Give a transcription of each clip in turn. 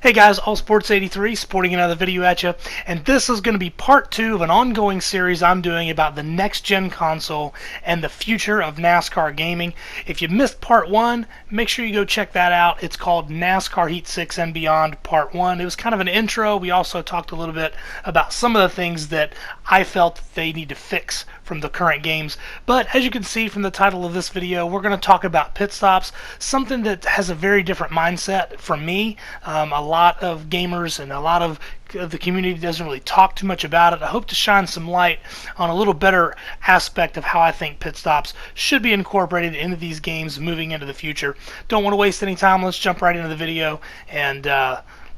Hey guys, All Sports 83, sporting another video at you, and this is going to be part 2 of an ongoing series I'm doing about the next-gen console and the future of NASCAR gaming. If you missed part 1, make sure you go check that out. It's called NASCAR Heat 6 and Beyond Part 1. It was kind of an intro. We also talked a little bit about some of the things that I felt they need to fix from the current games. But as you can see from the title of this video, we're going to talk about pit stops, something that has a very different mindset from me. A lot of gamers and a lot of the community doesn't really talk too much about it. I hope to shine some light on a little better aspect of how I think pit stops should be incorporated into these games moving into the future. Don't want to waste any time. Let's jump right into the video and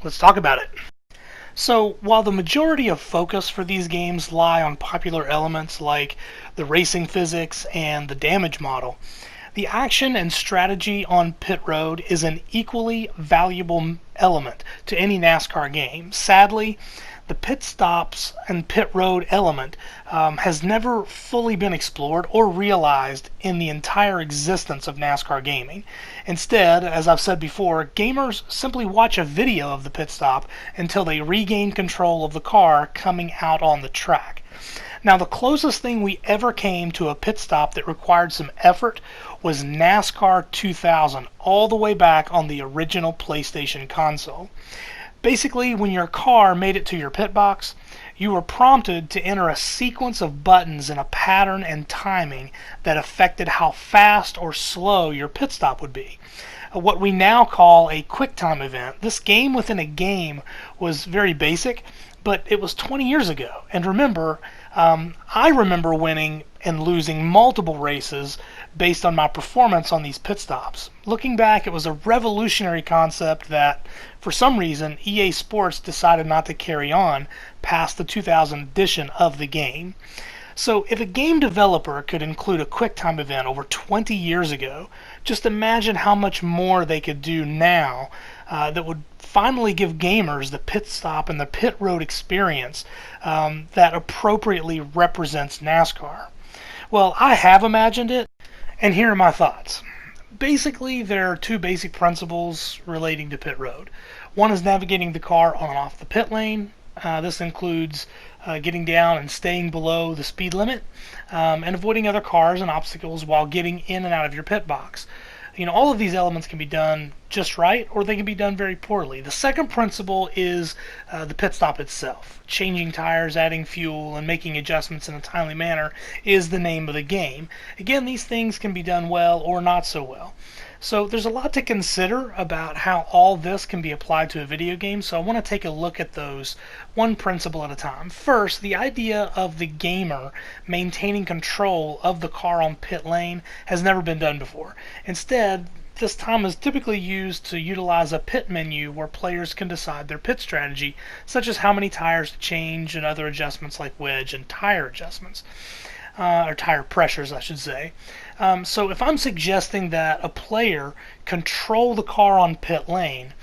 let's talk about it. So, while the majority of focus for these games lie on popular elements like the racing physics and the damage model, the action and strategy on pit road is an equally valuable element to any NASCAR game. Sadly, the pit stops and pit road element has never fully been explored or realized in the entire existence of NASCAR gaming. Instead, as I've said before, gamers simply watch a video of the pit stop until they regain control of the car coming out on the track. Now, the closest thing we ever came to a pit stop that required some effort was NASCAR 2000, all the way back on the original PlayStation console. Basically, when your car made it to your pit box, you were prompted to enter a sequence of buttons in a pattern and timing that affected how fast or slow your pit stop would be. What we now call a QuickTime event. This game within a game was very basic, but it was 20 years ago. And remember, I remember winning and losing multiple races based on my performance on these pit stops. Looking back, it was a revolutionary concept that, for some reason, EA Sports decided not to carry on past the 2000 edition of the game. So if a game developer could include a QuickTime event over 20 years ago, just imagine how much more they could do now that would finally give gamers the pit stop and the pit road experience that appropriately represents NASCAR. Well, I have imagined it, and here are my thoughts. Basically, there are two basic principles relating to pit road. One is navigating the car on and off the pit lane. This includes getting down and staying below the speed limit and avoiding other cars and obstacles while getting in and out of your pit box. All of these elements can be done just right, or they can be done very poorly. The second principle is the pit stop itself. Changing tires, adding fuel, and making adjustments in a timely manner is the name of the game. Again, these things can be done well or not so well. So there's a lot to consider about how all this can be applied to a video game, so I want to take a look at those one principle at a time. First, the idea of the gamer maintaining control of the car on pit lane has never been done before. Instead, this time is typically used to utilize a pit menu where players can decide their pit strategy, such as how many tires to change and other adjustments like wedge and tire adjustments. Or tire pressures, I should say. So if I'm suggesting that a player control the car on pit lane,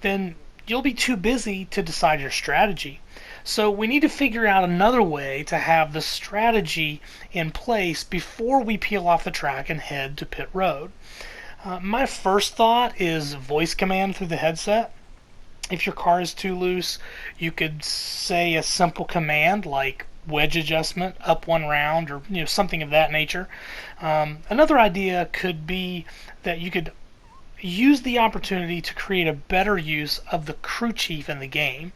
then you'll be too busy to decide your strategy. So we need to figure out another way to have the strategy in place before we peel off the track and head to pit road. My first thought is voice command through the headset. If your car is too loose, you could say a simple command like wedge adjustment, up one round, or something of that nature. Another idea could be that you could use the opportunity to create a better use of the crew chief in the game.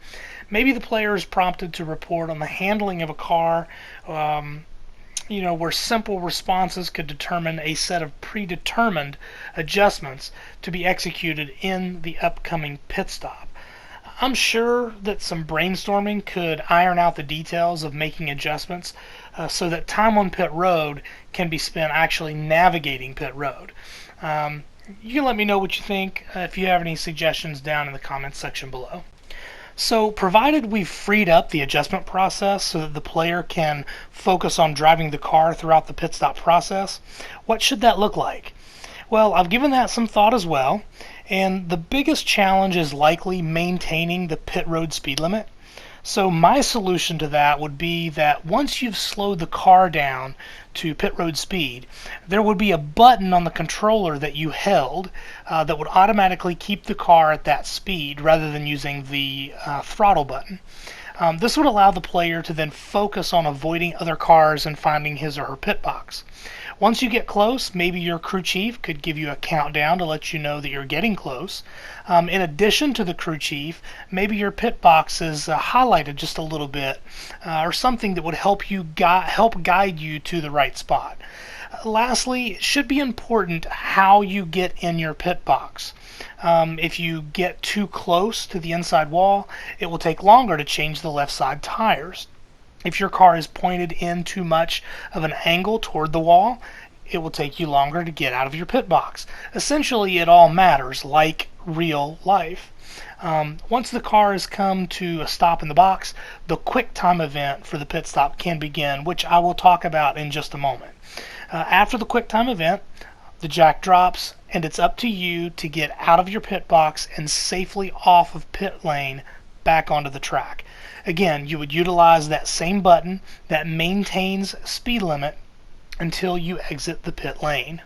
Maybe the player is prompted to report on the handling of a car, where simple responses could determine a set of predetermined adjustments to be executed in the upcoming pit stop. I'm sure that some brainstorming could iron out the details of making adjustments so that time on pit road can be spent actually navigating pit road. You can let me know what you think if you have any suggestions down in the comments section below. So, provided we've freed up the adjustment process so that the player can focus on driving the car throughout the pit stop process, what should that look like? Well, I've given that some thought as well, and the biggest challenge is likely maintaining the pit road speed limit. So my solution to that would be that once you've slowed the car down to pit road speed, there would be a button on the controller that you held that would automatically keep the car at that speed rather than using the throttle button. This would allow the player to then focus on avoiding other cars and finding his or her pit box. Once you get close, maybe your crew chief could give you a countdown to let you know that you're getting close. In addition to the crew chief, maybe your pit box is highlighted just a little bit, or something that would help guide you to the right spot. Lastly, it should be important how you get in your pit box. If you get too close to the inside wall, it will take longer to change the left side tires. If your car is pointed in too much of an angle toward the wall, it will take you longer to get out of your pit box. Essentially, it all matters, like real life. Once the car has come to a stop in the box, the quick time event for the pit stop can begin, which I will talk about in just a moment. After the quick time event, the jack drops, and it's up to you to get out of your pit box and safely off of pit lane back onto the track. Again, you would utilize that same button that maintains speed limit until you exit the pit lane.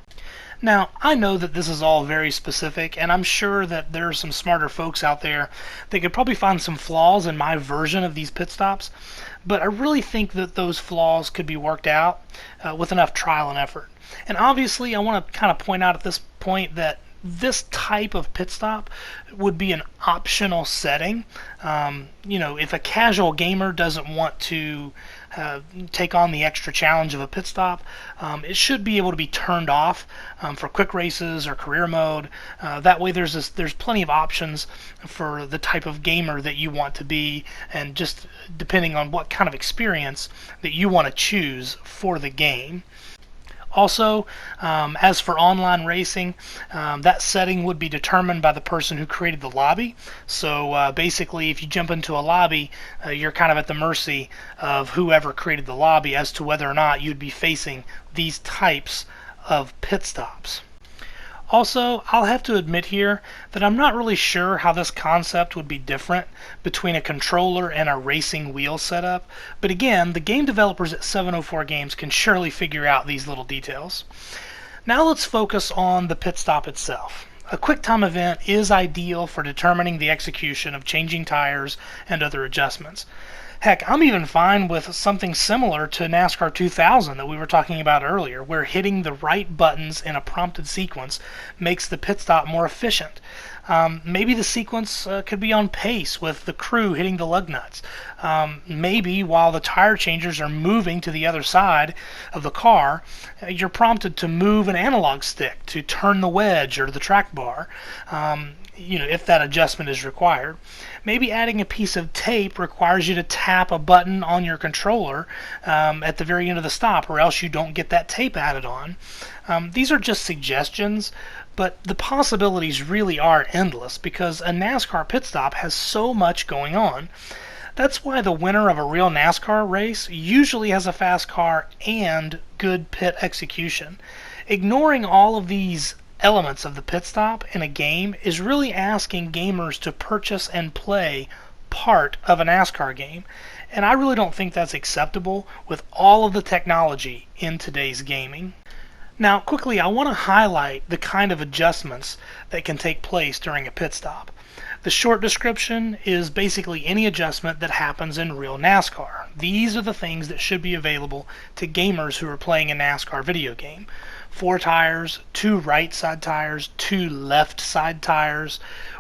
Now, I know that this is all very specific, and I'm sure that there are some smarter folks out there that could probably find some flaws in my version of these pit stops, but I really think that those flaws could be worked out with enough trial and effort. And obviously, I want to kind of point out at this point that this type of pit stop would be an optional setting. If a casual gamer doesn't want to take on the extra challenge of a pit stop, it should be able to be turned off for quick races or career mode. That way there's plenty of options for the type of gamer that you want to be, and just depending on what kind of experience that you want to choose for the game. Also, as for online racing, that setting would be determined by the person who created the lobby. So basically, if you jump into a lobby, you're kind of at the mercy of whoever created the lobby as to whether or not you'd be facing these types of pit stops. Also, I'll have to admit here that I'm not really sure how this concept would be different between a controller and a racing wheel setup, but again, the game developers at 704 Games can surely figure out these little details. Now let's focus on the pit stop itself. A quick time event is ideal for determining the execution of changing tires and other adjustments. Heck, I'm even fine with something similar to NASCAR 2000 that we were talking about earlier, where hitting the right buttons in a prompted sequence makes the pit stop more efficient. Maybe the sequence could be on pace with the crew hitting the lug nuts. Maybe while the tire changers are moving to the other side of the car, you're prompted to move an analog stick to turn the wedge or the track bar. If that adjustment is required. Maybe adding a piece of tape requires you to tap a button on your controller at the very end of the stop, or else you don't get that tape added on. These are just suggestions, but the possibilities really are endless because a NASCAR pit stop has so much going on. That's why the winner of a real NASCAR race usually has a fast car and good pit execution. Ignoring all of these elements of the pit stop in a game is really asking gamers to purchase and play part of a NASCAR game, and I really don't think that's acceptable with all of the technology in today's gaming. Now, quickly, I want to highlight the kind of adjustments that can take place during a pit stop. The short description is basically any adjustment that happens in real NASCAR. These are the things that should be available to gamers who are playing a NASCAR video game. 4 tires, 2 right side tires, 2 left side tires,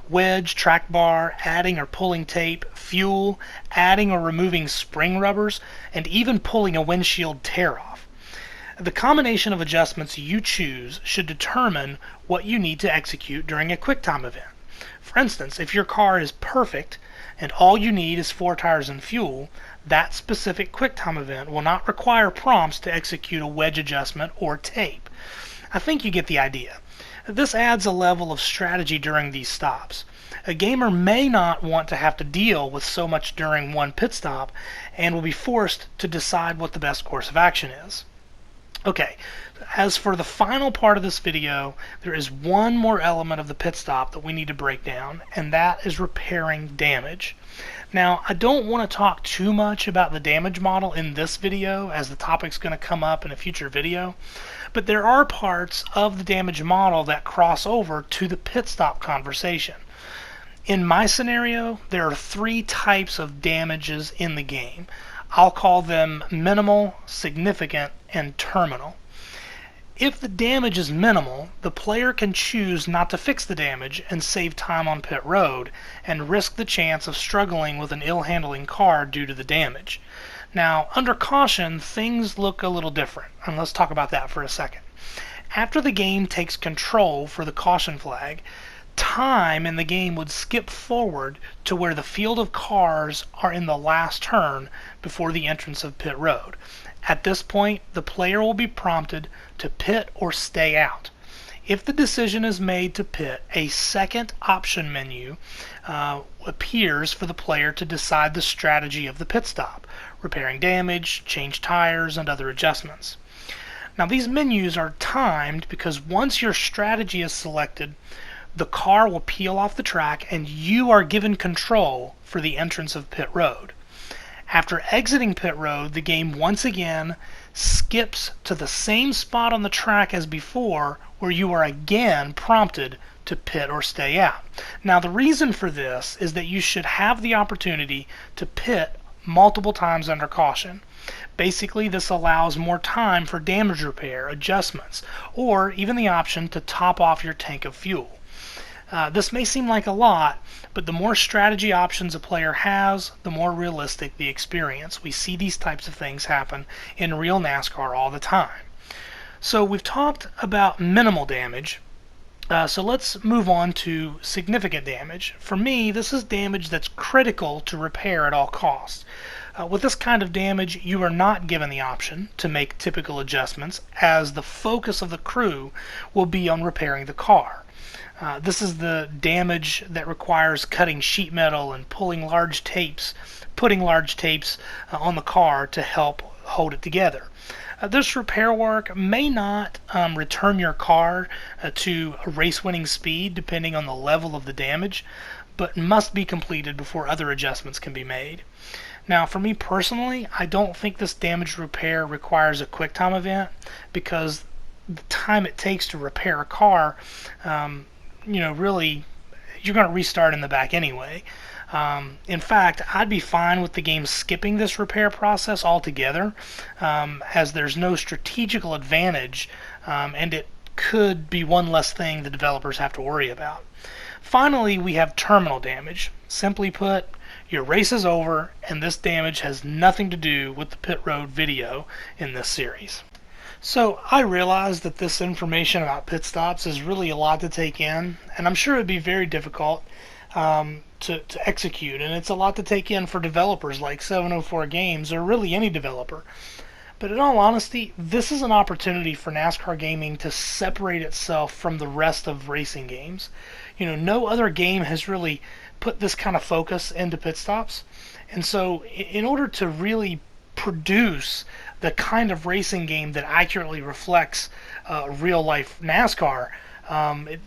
wedge, track bar, adding or pulling tape, fuel, adding or removing spring rubbers, and even pulling a windshield tear off. The combination of adjustments you choose should determine what you need to execute during a quick time event. For instance, if your car is perfect and all you need is 4 tires and fuel, that specific QuickTime event will not require prompts to execute a wedge adjustment or tape. I think you get the idea. This adds a level of strategy during these stops. A gamer may not want to have to deal with so much during one pit stop and will be forced to decide what the best course of action is. Okay, as for the final part of this video, there is one more element of the pit stop that we need to break down, and that is repairing damage. Now, I don't want to talk too much about the damage model in this video, as the topic's going to come up in a future video, but there are parts of the damage model that cross over to the pit stop conversation. In my scenario, there are three types of damages in the game. I'll call them minimal, significant, and terminal. If the damage is minimal, the player can choose not to fix the damage and save time on pit road and risk the chance of struggling with an ill-handling car due to the damage. Now, under caution, things look a little different, and let's talk about that for a second. After the game takes control for the caution flag, time in the game would skip forward to where the field of cars are in the last turn before the entrance of pit road. At this point, the player will be prompted to pit or stay out. If the decision is made to pit, a second option menu appears for the player to decide the strategy of the pit stop, repairing damage, change tires, and other adjustments. Now, these menus are timed because once your strategy is selected, the car will peel off the track and you are given control for the entrance of pit road. After exiting pit road, the game once again skips to the same spot on the track as before, where you are again prompted to pit or stay out. Now, the reason for this is that you should have the opportunity to pit multiple times under caution. Basically, this allows more time for damage repair, adjustments, or even the option to top off your tank of fuel. This may seem like a lot, but the more strategy options a player has, the more realistic the experience. We see these types of things happen in real NASCAR all the time. So we've talked about minimal damage, so let's move on to significant damage. For me, this is damage that's critical to repair at all costs. With this kind of damage, you are not given the option to make typical adjustments, as the focus of the crew will be on repairing the car. This is the damage that requires cutting sheet metal and putting large tapes on the car to help hold it together. This repair work may not return your car to a race-winning speed depending on the level of the damage, but must be completed before other adjustments can be made. Now, for me personally, I don't think this damage repair requires a QuickTime event, because the time it takes to repair a car, really, you're going to restart in the back anyway. In fact, I'd be fine with the game skipping this repair process altogether, as there's no strategical advantage, and it could be one less thing the developers have to worry about. Finally, we have terminal damage. Simply put, your race is over, and this damage has nothing to do with the pit road video in this series. So I realize that this information about pit stops is really a lot to take in, and I'm sure it would be very difficult to execute, and it's a lot to take in for developers like 704 Games, or really any developer. But in all honesty, this is an opportunity for NASCAR gaming to separate itself from the rest of racing games. No other game has really put this kind of focus into pit stops, and so in order to really produce the kind of racing game that accurately reflects real life NASCAR,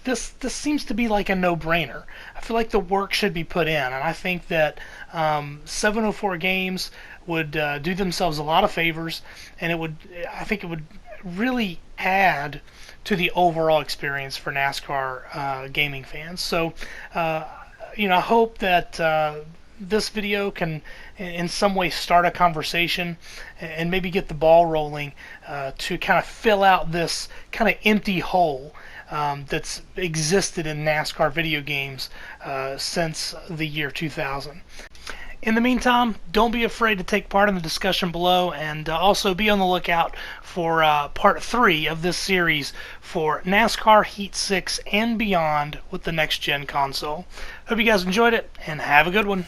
this seems to be like a no-brainer. I feel like the work should be put in, and I think that 704 Games would do themselves a lot of favors, and I think it would really add to the overall experience for NASCAR gaming fans. So, I hope that this video can in some way start a conversation and maybe get the ball rolling to kind of fill out this kind of empty hole that's existed in NASCAR video games since the year 2000. In the meantime, don't be afraid to take part in the discussion below, and also be on the lookout for part 3 of this series for NASCAR Heat 6 and beyond with the next gen console. Hope you guys enjoyed it, and have a good one.